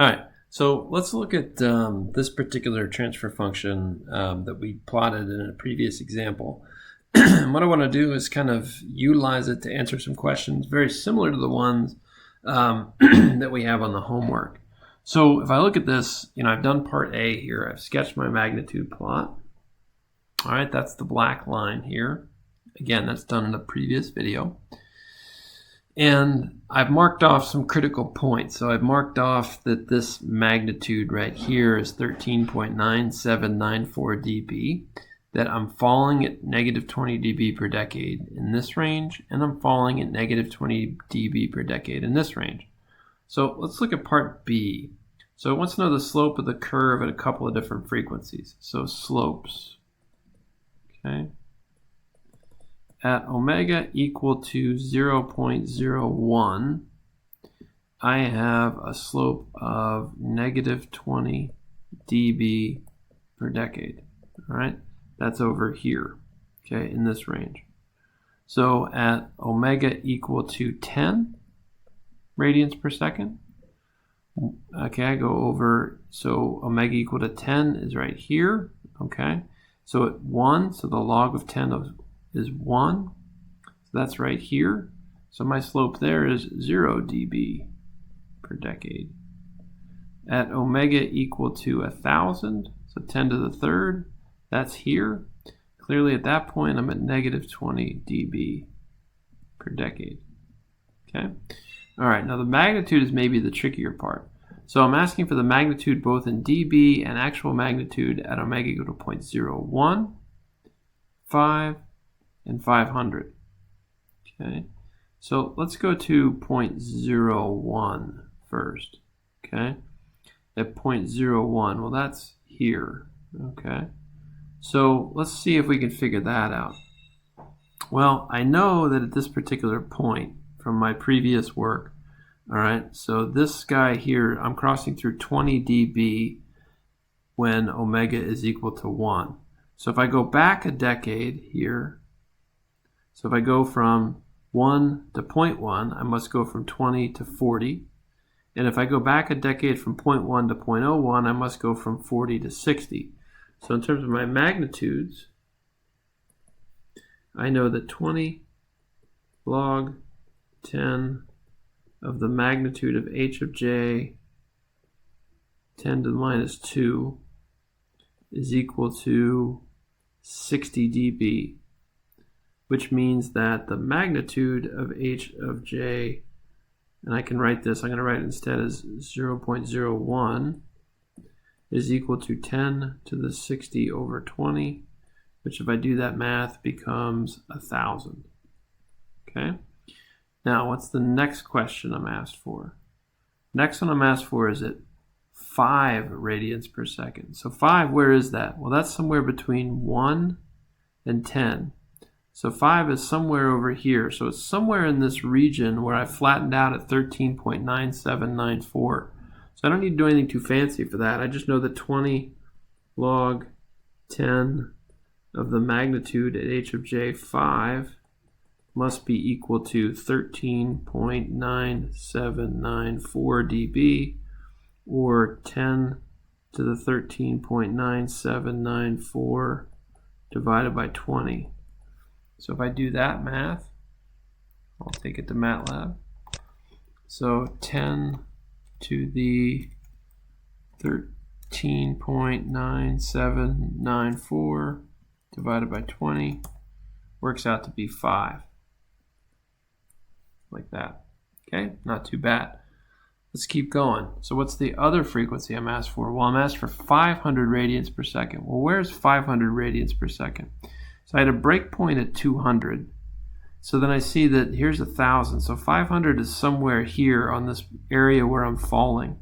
All right, so let's look at this particular transfer function that we plotted in a previous example. What I want to do is kind of utilize it to answer some questions very similar to the ones that we have on the homework. So if I look at this, I've done part A here. I've sketched my magnitude plot. All right, that's the black line here. Again, that's done in a previous video. And I've marked off some critical points. So I've marked off that this magnitude right here is 13.9794 dB, that I'm falling at negative 20 dB per decade in this range, and I'm falling at negative 20 dB per decade in this range. So let's look at part B. So it wants to know the slope of the curve at a couple of different frequencies. So slopes, okay? At omega equal to 0.01, I have a slope of negative 20 dB per decade. All right, that's over here, okay, in this range. So at omega equal to 10 radians per second, okay, I go over, so omega equal to 10 is right here, okay? So at 1, so the log of 10 is 1, so that's right here. So my slope there is 0 dB per decade. At omega equal to 1,000, so 10 to the third, that's here. Clearly at that point I'm at negative 20 dB per decade, okay? All right, now the magnitude is maybe the trickier part. So I'm asking for the magnitude both in dB and actual magnitude at omega equal to 0.01, 5, and 500. Okay, so let's go to 0.01 first. Okay, at 0.01, well, that's here. Okay, so let's see if we can figure that out. Well, I know that at this particular point from my previous work, all right, so this guy here, I'm crossing through 20 dB when omega is equal to 1. So if I go back a decade here, so if I go from 1 to 0.1, I must go from 20 to 40. And if I go back a decade from 0.1 to 0.01, I must go from 40 to 60. So in terms of my magnitudes, I know that 20 log 10 of the magnitude of h of j 10 to the minus 2 is equal to 60 dB, which means that the magnitude of h of j, and I can write this, I'm going to write it instead as 0.01, is equal to 10 to the 60 over 20, which if I do that math becomes 1,000. Okay? Now, what's the next question I'm asked for? Next one I'm asked for is at 5 radians per second. So 5, where is that? Well, that's somewhere between 1 and 10. So 5 is somewhere over here. So it's somewhere in this region where I flattened out at 13.9794. So I don't need to do anything too fancy for that. I just know that 20 log 10 of the magnitude at h of j 5 must be equal to 13.9794 dB, or 10 to the 13.9794 divided by 20. So if I do that math, I'll take it to MATLAB. So 10 to the 13.9794 divided by 20 works out to be 5. Like that. Okay, not too bad. Let's keep going. So what's the other frequency I'm asked for? Well, I'm asked for 500 radians per second. Well, where's 500 radians per second? So I had a breakpoint at 200. So then I see that here's 1,000. So 500 is somewhere here on this area where I'm falling.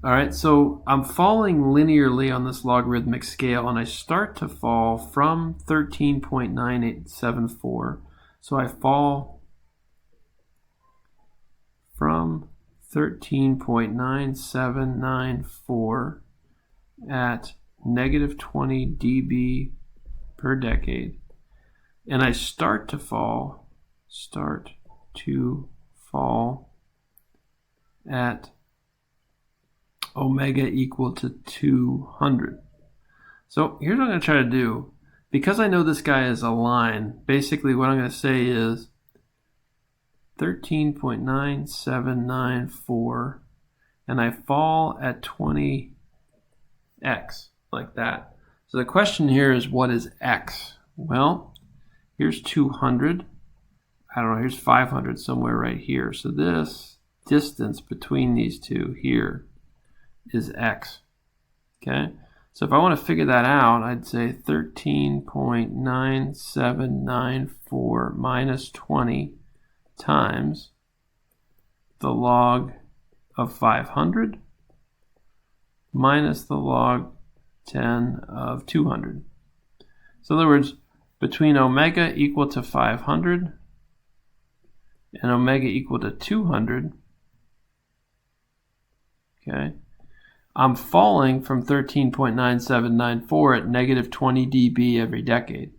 All right, so I'm falling linearly on this logarithmic scale, and I start to fall from 13.9874. So I fall from 13.9794 at negative 20 dB per decade, and I start to fall at omega equal to 200. So here's what I'm going to try to do. Because I know this guy is a line, basically what I'm going to say is 13.9794, and I fall at 20x, like that. So the question here is, what is x? Well, here's 200. I don't know, here's 500 somewhere right here. So this distance between these two here is x. Okay? So if I want to figure that out, I'd say 13.9794 minus 20 times the log of 500 minus the log 10 of 200. So in other words, between omega equal to 500 and omega equal to 200, okay, I'm falling from 13.9794 at negative 20 dB every decade.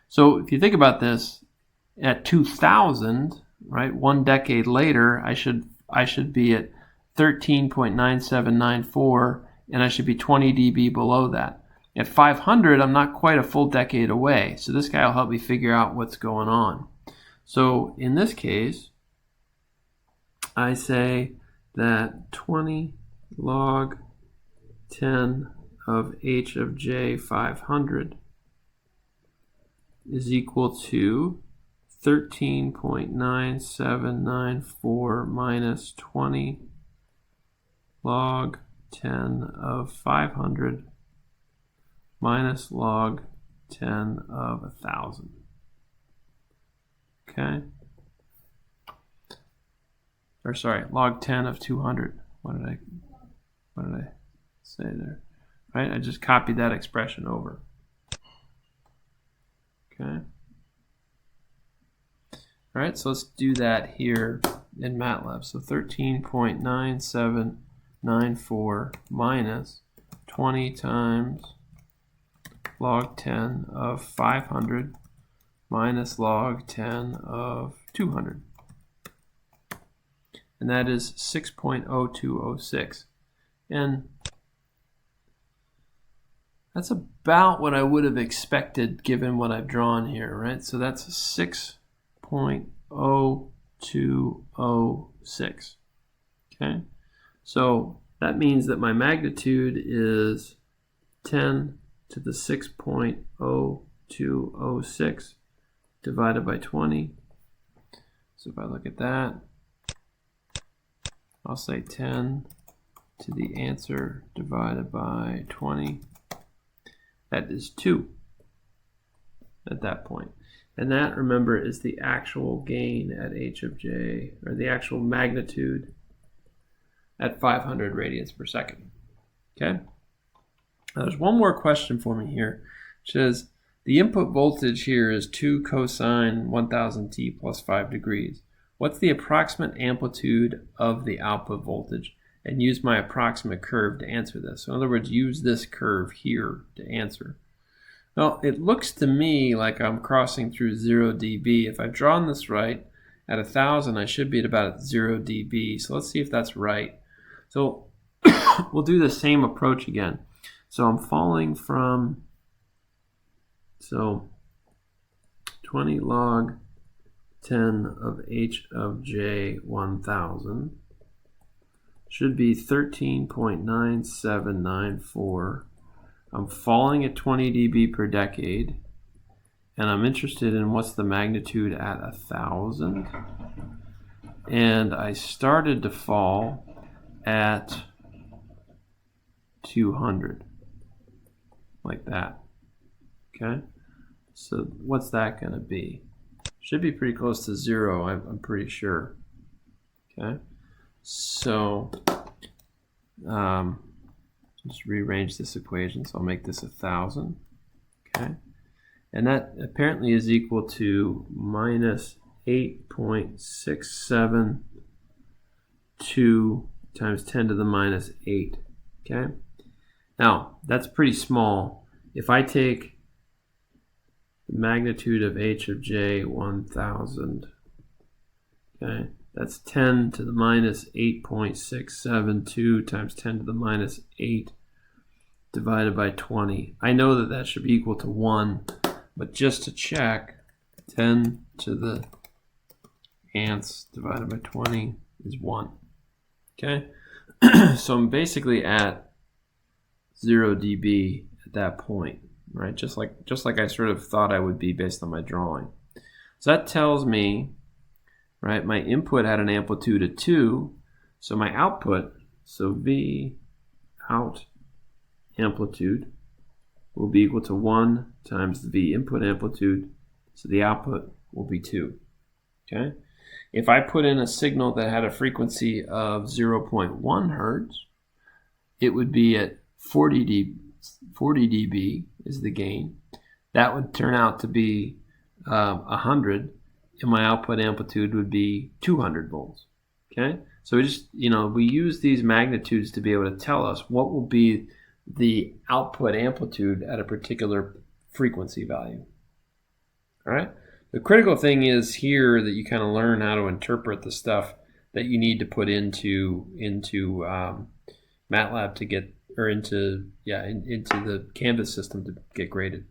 So if you think about this, at 2000, right, 1 decade later, I should be at 13.9794, and I should be 20 dB below that. At 500, I'm not quite a full decade away, so this guy will help me figure out what's going on. So in this case, I say that 20 log 10 of h of j 500 is equal to 13.9794 minus 20 log 10 of 500 minus log 10 of 1,000. Okay? Or sorry, log 10 of 200. What did I say there? Right? I just copied that expression over. Okay? All right, so let's do that here in MATLAB. So 13.9794 minus 20 times log 10 of 500 minus log 10 of 200. And that is 6.0206. And that's about what I would have expected given what I've drawn here, right? So that's 6.0206. Okay? So that means that my magnitude is 10 to the 6.0206 divided by 20. So if I look at that, I'll say 10 to the answer divided by 20. That is 2 at that point. And that, remember, is the actual gain at h of j, or the actual magnitude at 500 radians per second. Okay? Now there's one more question for me here, which is the input voltage here is 2 cosine 1000t plus 5 degrees. What's the approximate amplitude of the output voltage? And use my approximate curve to answer this. So in other words, use this curve here to answer. Well, it looks to me like I'm crossing through 0 dB. If I've drawn this right, at 1,000 I should be at about 0 dB. So let's see if that's right. So we'll do the same approach again. So I'm falling from, so 20 log 10 of h of j 1000 should be 13.9794. I'm falling at 20 dB per decade, and I'm interested in what's the magnitude at 1,000. And I started to fall at 200, like that. Okay? So what's that going to be? Should be pretty close to 0, I'm pretty sure. Okay? So just rearrange this equation. So I'll make this 1,000. Okay? And that apparently is equal to minus 8.672 times 10 to the minus 8. Okay? Now, that's pretty small. If I take the magnitude of h of j 1000, okay, That's 10 to the minus 8.672 times 10 to the minus 8 divided by 20. I know that that should be equal to 1, but just to check, 10 to the ants divided by 20 is 1. Okay? So I'm basically at 0 dB at that point, right? Just like I sort of thought I would be based on my drawing. So that tells me, right, my input had an amplitude of 2, so my output, so V out amplitude will be equal to 1 times the V input amplitude, so the output will be 2. Okay? If I put in a signal that had a frequency of 0.1 hertz, it would be at 40 dB is the gain. That would turn out to be 100, and my output amplitude would be 200 volts. Okay, so we use these magnitudes to be able to tell us what will be the output amplitude at a particular frequency value. All right. The critical thing is here that you kind of learn how to interpret the stuff that you need to put into MATLAB to get, or into the Canvas system to get graded.